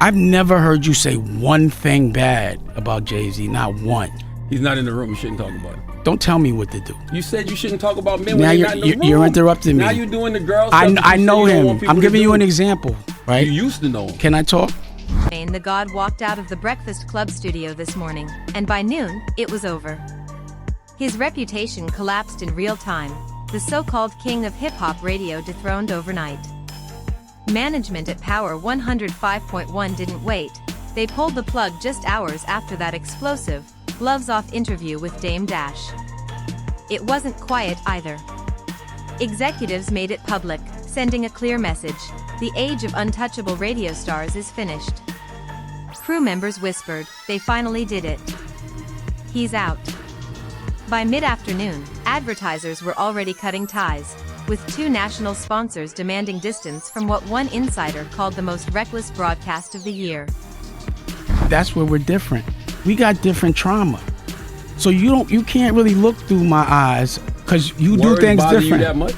I've never heard you say one thing bad about Jay-Z, not one. He's not in the room. You shouldn't talk about it. Don't tell me what to do. You said you shouldn't talk about men Now when they're not in the room. You're interrupting me. Now you're doing the girl I stuff. I know him. I'm giving you an example, right? You used to know him. Can I talk? The God walked out of the Breakfast Club studio this morning, and by noon, it was over. His reputation collapsed in real time, the so-called king of hip-hop radio dethroned overnight. Management at Power 105.1 didn't wait. They pulled the plug just hours after that explosive, gloves-off interview with Dame Dash. It wasn't quiet either. Executives made it public, sending a clear message: the age of untouchable radio stars is finished. Crew members whispered, they finally did it. He's out. By mid-afternoon, advertisers were already cutting ties, with 2 national sponsors demanding distance from what one insider called the most reckless broadcast of the year. That's where we're different. We got different trauma. So you can't really look through my eyes because you do things different. You that much?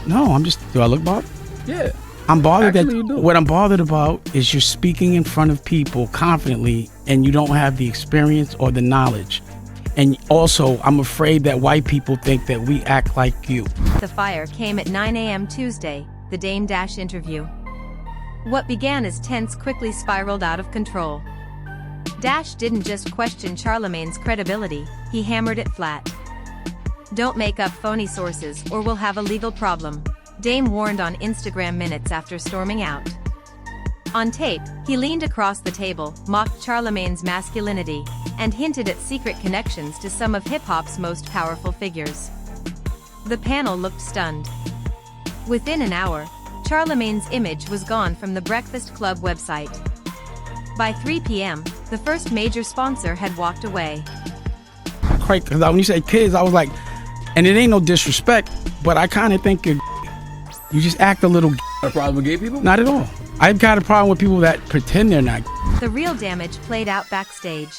No, do I look bothered? Yeah. I'm bothered Actually, you do. What I'm bothered about is you're speaking in front of people confidently and you don't have the experience or the knowledge. And also, I'm afraid that white people think that we act like you. The fire came at 9 a.m. Tuesday, the Dame Dash interview. What began as tense quickly spiraled out of control. Dash didn't just question Charlamagne's credibility, he hammered it flat. Don't make up phony sources or we'll have a legal problem, Dame warned on Instagram minutes after storming out. On tape, he leaned across the table, mocked Charlamagne's masculinity, and hinted at secret connections to some of hip-hop's most powerful figures. The panel looked stunned. Within an hour, Charlamagne's image was gone from the Breakfast Club website. By 3 p.m., the first major sponsor had walked away. Craig, because when you say kids, I was like, and it ain't no disrespect, but I kind of think you just act a little. A problem with gay people? Not at all. I've got a problem with people that pretend they're not. The real damage played out backstage.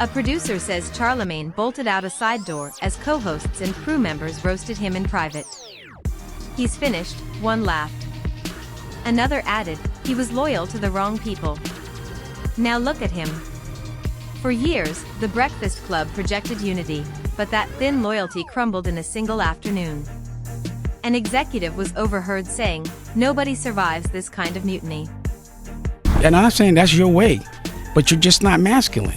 A producer says Charlamagne bolted out a side door as co-hosts and crew members roasted him in private. He's finished, one laughed. Another added, he was loyal to the wrong people. Now look at him. For years, the Breakfast Club projected unity, but that thin loyalty crumbled in a single afternoon. An executive was overheard saying, nobody survives this kind of mutiny. And I'm not saying that's your way, but you're just not masculine.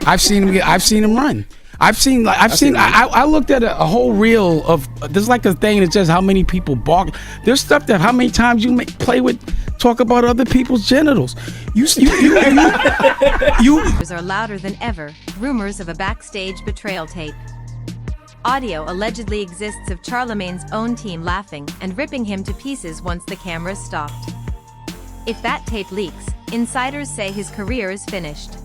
I've seen him run. I looked at a whole reel of, there's like a thing that says how many people bark. There's stuff that how many times you talk about other people's genitals. Are louder than ever, rumors of a backstage betrayal tape. Audio allegedly exists of Charlamagne's own team laughing and ripping him to pieces once the cameras stopped. If that tape leaks, insiders say his career is finished.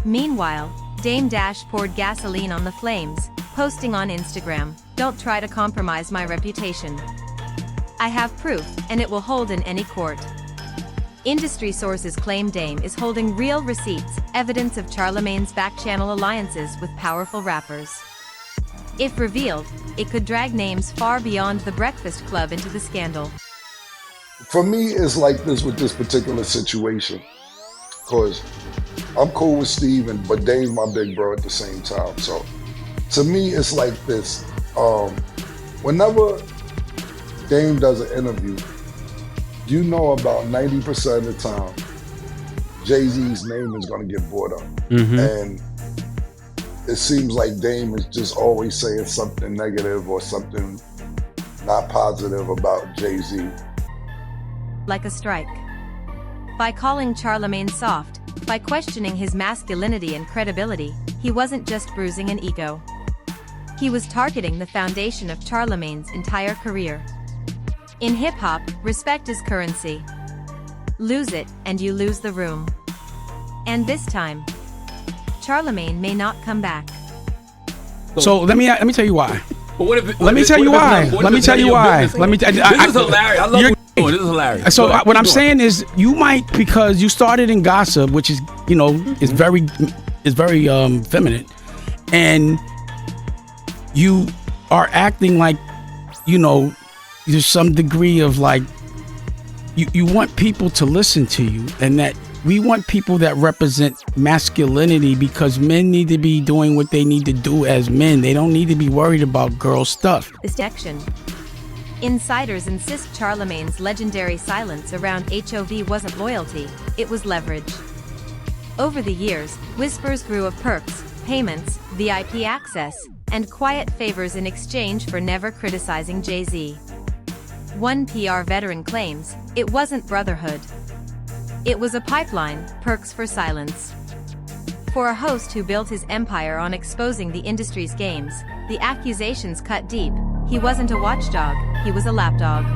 Meanwhile, Dame Dash poured gasoline on the flames, posting on Instagram, "Don't try to compromise my reputation. I have proof, and it will hold in any court." Industry sources claim Dame is holding real receipts, evidence of Charlamagne's back-channel alliances with powerful rappers. If revealed, it could drag names far beyond the Breakfast Club into the scandal. For me, it's like this with this particular situation, because I'm cool with Steve, but Dame's my big bro at the same time. So to me, it's like this. Whenever Dame does an interview, you know about 90% of the time, Jay-Z's name is going to get brought up. Mm-hmm. And it seems like Dame is just always saying something negative or something not positive about Jay-Z. Like a strike. By calling Charlamagne soft, by questioning his masculinity and credibility, he wasn't just bruising an ego. He was targeting the foundation of Charlamagne's entire career. In hip-hop, respect is currency. Lose it, and you lose the room. And this time, Charlamagne may not come back. So let me tell you why. But what if? Let me tell you why. Let me tell you why. Let me. This is hilarious. I love what you're doing. This is hilarious. So what I'm saying is, you might, because you started in gossip, which is, is very feminine, and you are acting like, there's some degree of like you want people to listen to you, and that we want people that represent masculinity, because men need to be doing what they need to do as men. They don't need to be worried about girl stuff. This action. Insiders insist Charlemagne's legendary silence around HOV wasn't loyalty, it was leverage. Over the years, whispers grew of perks, payments, VIP access, and quiet favors in exchange for never criticizing Jay-Z. One PR veteran claims, it wasn't brotherhood. It was a pipeline, perks for silence. For a host who built his empire on exposing the industry's games, the accusations cut deep. He wasn't a watchdog, he was a lapdog.